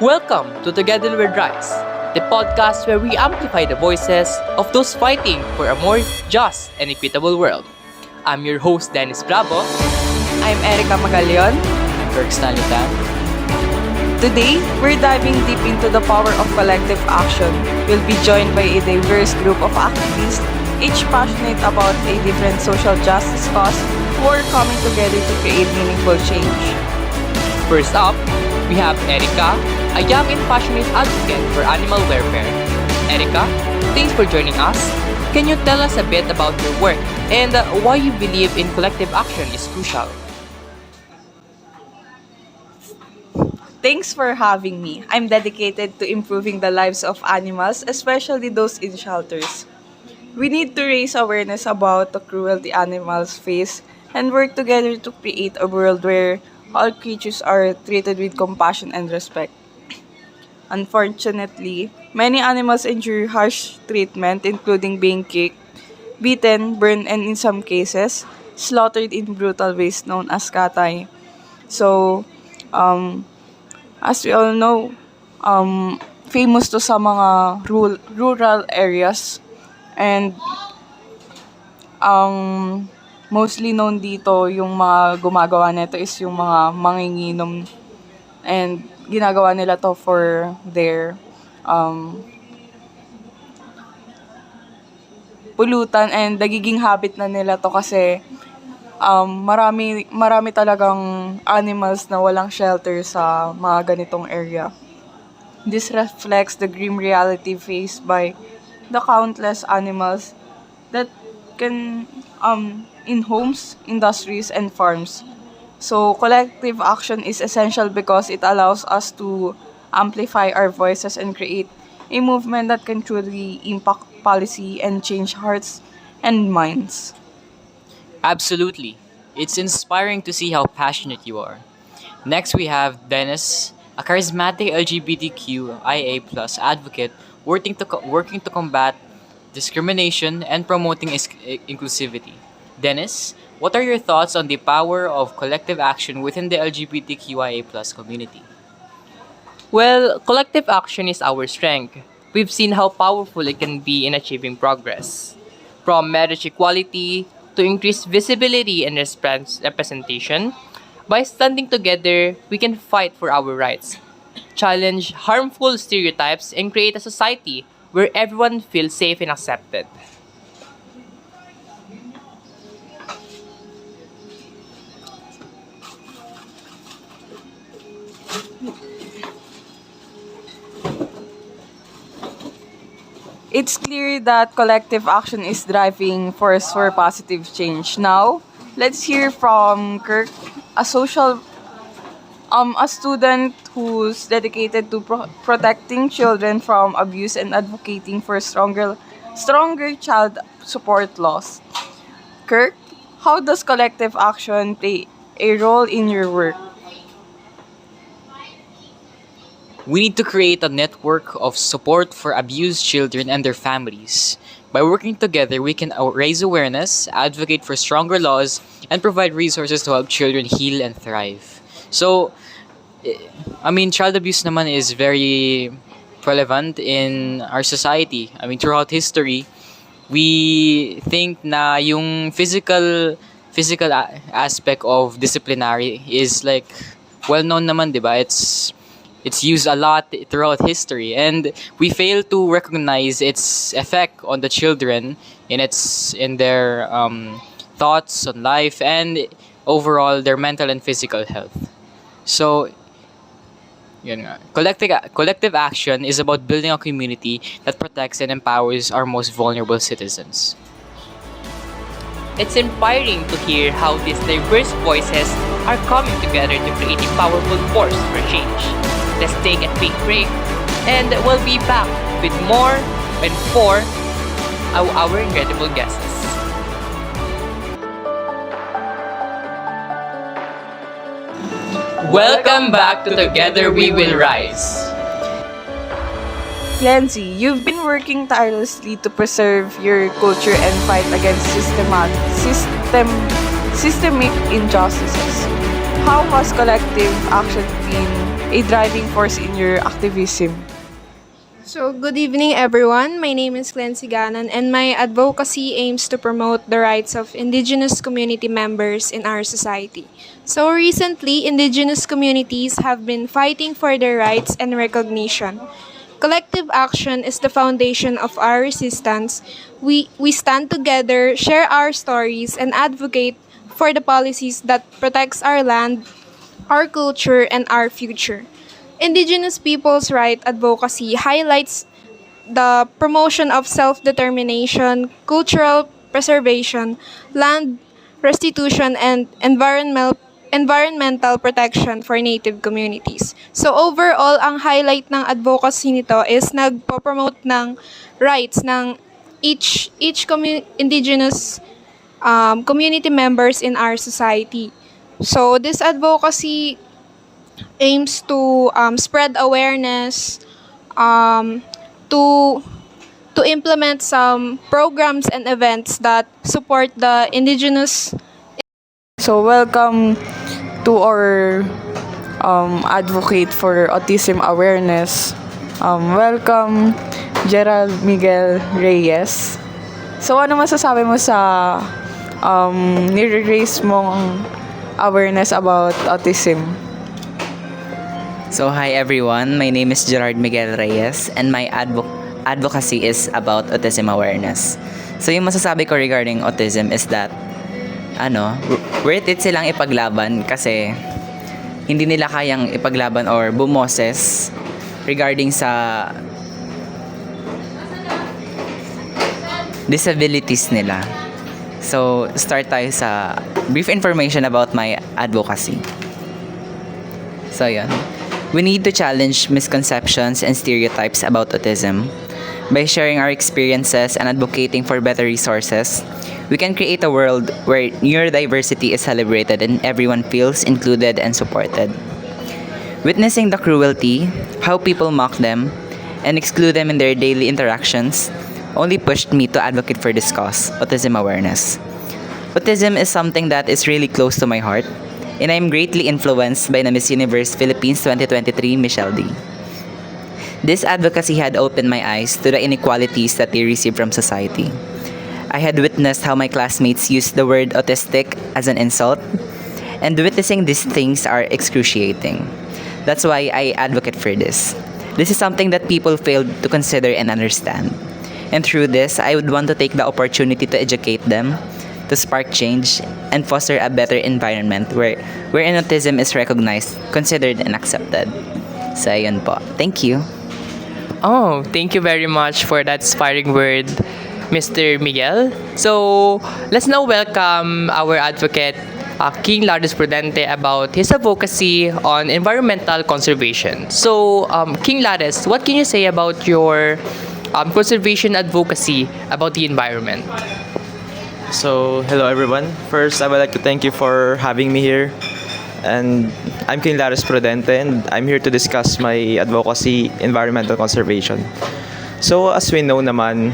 Welcome to Together With Rise, the podcast where we amplify the voices of those fighting for a more just and equitable world. I'm your host, Dennis Bravo. I'm Erica Magalion. Kirk Stanitan. Today, we're diving deep into the power of collective action. We'll be joined by a diverse group of activists, each passionate about a different social justice cause who are coming together to create meaningful change. First up, we have Erica, a young and passionate advocate for animal welfare. Erica, thanks for joining us. Can you tell us a bit about your work and why you believe in collective action is crucial? Thanks for having me. I'm dedicated to improving the lives of animals, especially those in shelters. We need to raise awareness about the cruelty animals face and work together to create a world where all creatures are treated with compassion and respect. Unfortunately, many animals endure harsh treatment, including being kicked, beaten, burned, and in some cases, slaughtered in brutal ways known as katay. So, um, as we all know, famous to sa mga rural areas and ang mostly known dito yung mga gumagawa nito is yung mga manginginom and ginagawa nila to for their pulutan and nagiging habit na nila to kasi marami talagang animals na walang shelter sa mga ganitong area. This reflects the grim reality faced by the countless animals that can in homes, industries, and farms. So collective action is essential because it allows us to amplify our voices and create a movement that can truly impact policy and change hearts and minds. Absolutely. It's inspiring to see how passionate you are. Next, we have Dennis, a charismatic LGBTQIA+ advocate working to combat discrimination and promoting inclusivity. Dennis, what are your thoughts on the power of collective action within the LGBTQIA+ community? Well, collective action is our strength. We've seen how powerful it can be in achieving progress. From marriage equality to increased visibility and representation, by standing together, we can fight for our rights, challenge harmful stereotypes, and create a society where everyone feels safe and accepted. It's clear that collective action is driving force for positive change. Now, let's hear from Kirk, a student who's dedicated to protecting children from abuse and advocating for stronger child support laws. Kirk, how does collective action play a role in your work? We need to create a network of support for abused children and their families. By working together, we can raise awareness, advocate for stronger laws, and provide resources to help children heal and thrive. So, child abuse naman is very relevant in our society. Throughout history, we think na yung physical aspect of disciplinary is like well known naman, 'di ba? It's used a lot throughout history, and we fail to recognize its effect on the children in their thoughts on life and overall their mental and physical health. So, yun nga. Collective action is about building a community that protects and empowers our most vulnerable citizens. It's inspiring to hear how these diverse voices are coming together to create a powerful force for change. Let's take a quick break and we'll be back with more and for our incredible guests. Welcome back to Together We Will Rise. Clancy, you've been working tirelessly to preserve your culture and fight against systemic injustices. How has collective action been a driving force in your activism? So, good evening, everyone. My name is Glenn Siganan, and my advocacy aims to promote the rights of Indigenous community members in our society. So, recently, Indigenous communities have been fighting for their rights and recognition. Collective action is the foundation of our resistance. We stand together, share our stories, and advocate for the policies that protects our land, our culture, and our future. Indigenous people's right advocacy highlights the promotion of self-determination, cultural preservation, land restitution, and environmental protection for native communities. So overall, ang highlight ng advocacy nito is nagpo-promote ng rights ng indigenous community members in our society. So this advocacy aims to spread awareness, to implement some programs and events that support the indigenous. So welcome to our advocate for autism awareness. Welcome Gerald Miguel Reyes. So ano masasabi mo sa nire-raise mong awareness about autism? So hi everyone, my name is Gerard Miguel Reyes and my advocacy is about autism awareness. So yung masasabi ko regarding autism is that worth it silang ipaglaban kasi hindi nila kayang ipaglaban or bumoses regarding sa disabilities nila. So start tayo sa brief information about my advocacy. So yun. We need to challenge misconceptions and stereotypes about autism. By sharing our experiences and advocating for better resources, we can create a world where neurodiversity is celebrated and everyone feels included and supported. Witnessing the cruelty, how people mock them, and exclude them in their daily interactions only pushed me to advocate for this cause, autism awareness. Autism is something that is really close to my heart, and I am greatly influenced by the Miss Universe Philippines 2023 Michelle D. This advocacy had opened my eyes to the inequalities that they receive from society. I had witnessed how my classmates used the word autistic as an insult, and witnessing these things are excruciating. That's why I advocate for this. This is something that people failed to consider and understand. And through this, I would want to take the opportunity to educate them, to spark change, and foster a better environment wherein autism is recognized, considered, and accepted. So, ayun po. Thank you. Oh, thank you very much for that inspiring word, Mr. Miguel. So, let's now welcome our advocate, King Lares Prudente, about his advocacy on environmental conservation. So, King Lares, what can you say about your conservation advocacy about the environment? So, hello everyone. First, I would like to thank you for having me here. And I'm King Lares Prudente, and I'm here to discuss my advocacy, environmental conservation. So, as we know naman,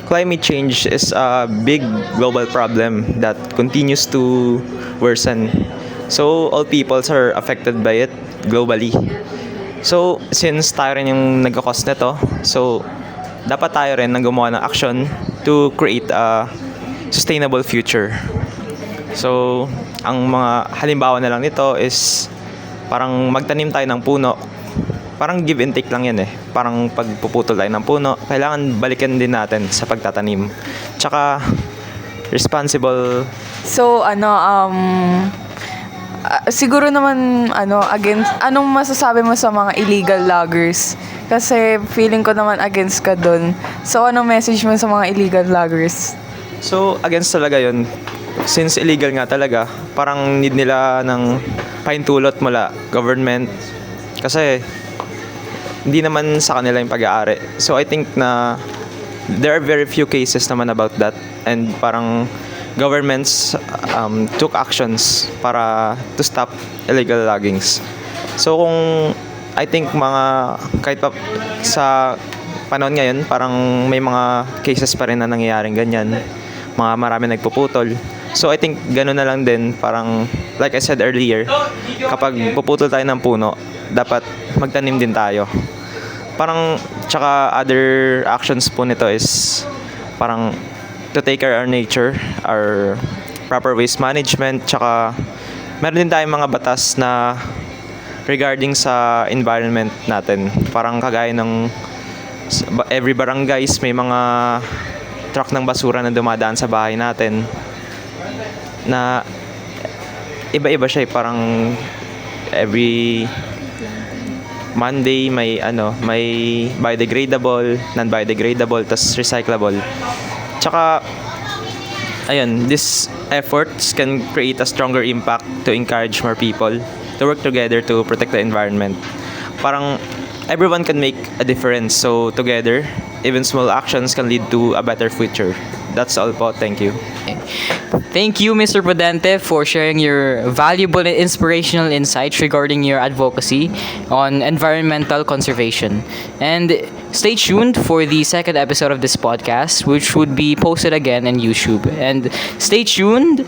climate change is a big global problem that continues to worsen. So, all peoples are affected by it globally. So, since tayo rin yung nagkakos nito, so, dapat tayo rin nang gumawa ng action to create a sustainable future. So, ang mga halimbawa na lang nito is parang magtanim tayo ng puno. Parang give and take lang yan eh. Parang pagpuputol tayo ng puno, kailangan balikan din natin sa pagtatanim. Tsaka, responsible. So siguro naman against anong masasabi mo sa mga illegal loggers? Kasi feeling ko naman against ka dun. So anong message mo sa mga illegal loggers? So, against talaga yun. Since illegal nga talaga, parang need nila ng pahintulot mula government. Kasi, hindi naman sa kanila yung pag-aari. So, I think na there are very few cases naman about that. And parang governments took actions para to stop illegal loggings. So, kung I think kahit pa sa panahon ngayon, parang may mga cases pa rin na nangyayaring ganyan. Marami nagpuputol. So I think gano'n na lang din, parang like I said earlier, kapag puputol tayo ng puno, dapat magtanim din tayo. Parang tsaka other actions po nito is parang to take care of our nature, our proper waste management, tsaka meron din tayong mga batas na regarding sa environment natin. Parang kagaya ng every barangays may mga truck ng basura na dumadaan sa bahay natin na iba-iba siya, parang every Monday may biodegradable, non-biodegradable, tas recyclable. Tsaka ayun, these efforts can create a stronger impact to encourage more people to work together to protect the environment. Parang everyone can make a difference. So together, even small actions can lead to a better future. That's all po. Thank you. Thank you, Mr. Prudente, for sharing your valuable and inspirational insights regarding your advocacy on environmental conservation. And stay tuned for the second episode of this podcast, which would be posted again on YouTube. And stay tuned.